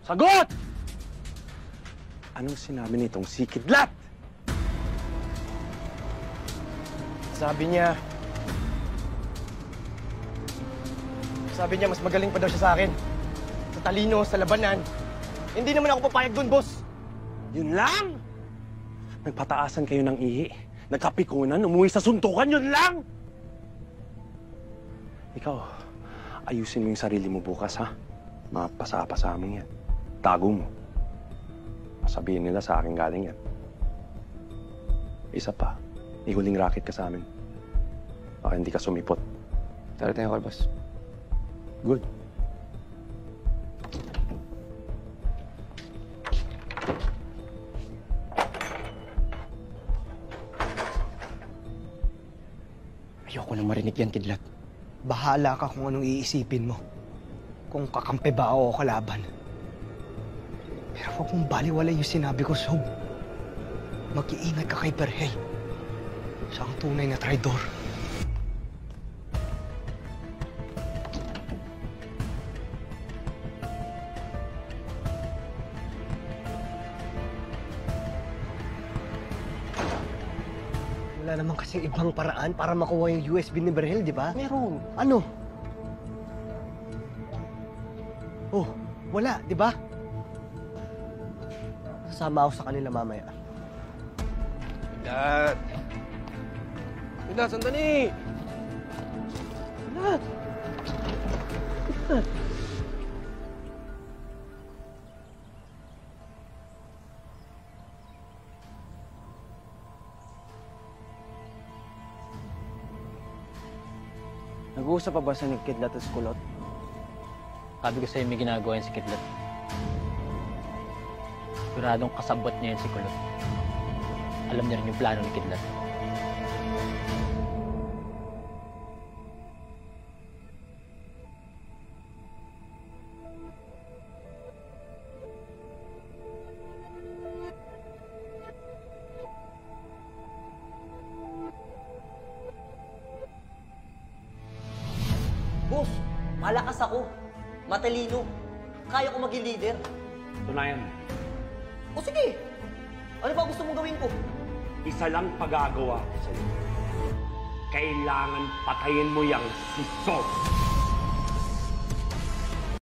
Sagot! Anong sinabi nitong si Kidlat? Sabi niya mas magaling pa daw siya sa akin. Sa talino, sa labanan. Hindi naman ako papayag dun, boss. Yun lang? Nagpataasan kayo ng ihi. Nagkapikunan, umuwi sa suntukan, yun lang! Ikaw, ayusin mo yung sarili mo bukas, ha? Mapasa-pasa mo yan. Tago mo. Sabihin nila sa akin galing yan. Isa pa, ihuling racket ka sa amin. Baka hindi ka sumipot. Darating ako, boss. Good. Ayoko na marinig yan, Kidlat. Bahala ka kung anong iisipin mo. Kung kakampi ba ako o kalaban. Pero huwag mong baliwalay yung sinabi ko, Sob. Mag-iingat ka kay Berhel. Siya ang tunay na traidor. Wala naman kasing ibang paraan para makuha yung USB ni Berhel, di ba? Meron. Ano? Oh, wala, di ba? Sasama ako sa kanila mamaya. Kidlat! Kidlat, sandali! Kidlat! Kidlat! Nag-uusap pa ba sa ni Kidlat at Kulot? Sabi ko sa'yo may ginagawa yan si Kidlat. Siguradong kasabot niya yan si Kulot. Alam niya rin yung plano ni Kidlat. Boss, malakas ako. Matalino. Kaya ko maging leader. Tunayan mo. O sige, ano ba gusto mong gawin ko? Isa lang pagagawa ko sa'yo. Kailangan patayin mo yang si Sob.